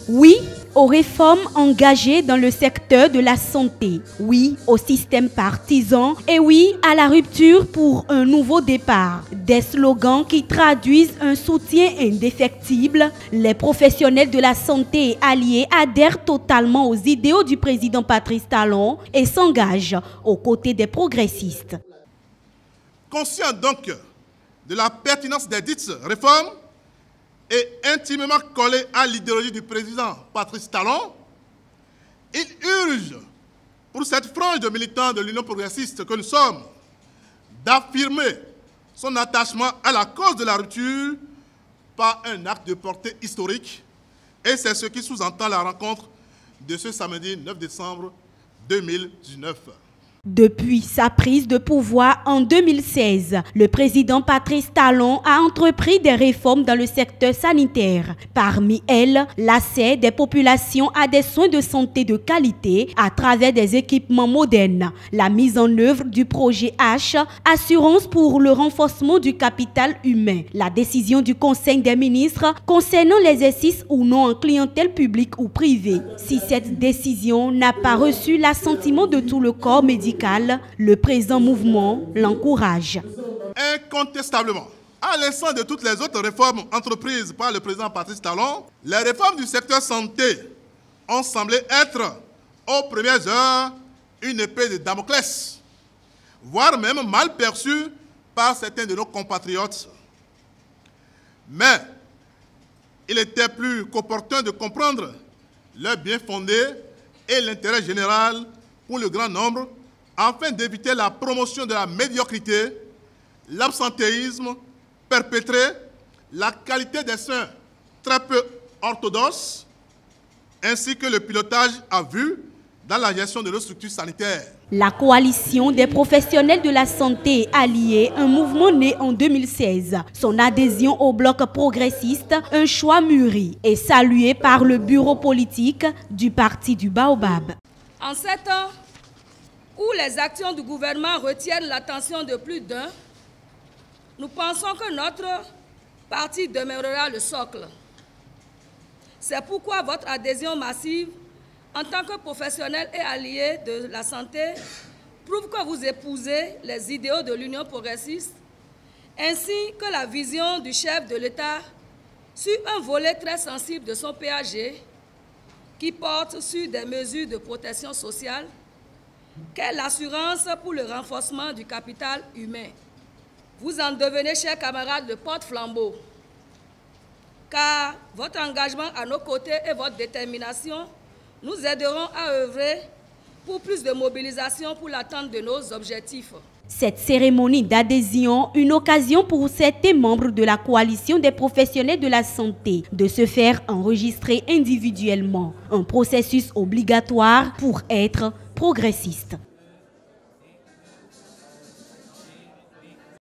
Oui aux réformes engagées dans le secteur de la santé, oui au système partisan et oui à la rupture pour un nouveau départ. Des slogans qui traduisent un soutien indéfectible. Les professionnels de la santé et alliés adhèrent totalement aux idéaux du président Patrice Talon et s'engagent aux côtés des progressistes. Conscient donc de la pertinence des dites réformes, et intimement collé à l'idéologie du président Patrice Talon, il urge pour cette frange de militants de l'Union progressiste que nous sommes d'affirmer son attachement à la cause de la rupture par un acte de portée historique, et c'est ce qui sous-entend la rencontre de ce samedi 9 décembre 2019. Depuis sa prise de pouvoir en 2016, le président Patrice Talon a entrepris des réformes dans le secteur sanitaire. Parmi elles, l'accès des populations à des soins de santé de qualité à travers des équipements modernes, la mise en œuvre du projet H, assurance pour le renforcement du capital humain, la décision du Conseil des ministres concernant l'exercice ou non en clientèle publique ou privée. Si cette décision n'a pas reçu l'assentiment de tout le corps médical, le présent mouvement l'encourage. Incontestablement, à l'instar de toutes les autres réformes entreprises par le président Patrice Talon, les réformes du secteur santé ont semblé être, aux premières heures, une épée de Damoclès, voire même mal perçue par certains de nos compatriotes. Mais il était plus qu'opportun de comprendre leur bien fondé et l'intérêt général pour le grand nombre, afin d'éviter la promotion de la médiocrité, l'absentéisme perpétré, la qualité des soins très peu orthodoxes, ainsi que le pilotage à vue dans la gestion de nos structures sanitaires. La coalition des professionnels de la santé alliés, un mouvement né en 2016. Son adhésion au bloc progressiste, un choix mûri et salué par le bureau politique du parti du Baobab. En 7 ans, où les actions du gouvernement retiennent l'attention de plus d'un, nous pensons que notre parti demeurera le socle. C'est pourquoi votre adhésion massive, en tant que professionnel et allié de la santé, prouve que vous épousez les idéaux de l'Union progressiste, ainsi que la vision du chef de l'État sur un volet très sensible de son PAG, qui porte sur des mesures de protection sociale, qu'est l'assurance pour le renforcement du capital humain. Vous en devenez, chers camarades, le porte-flambeau, car votre engagement à nos côtés et votre détermination nous aideront à œuvrer pour plus de mobilisation pour l'atteinte de nos objectifs. Cette cérémonie d'adhésion, une occasion pour certains membres de la coalition des professionnels de la santé de se faire enregistrer individuellement, un processus obligatoire pour être progressiste.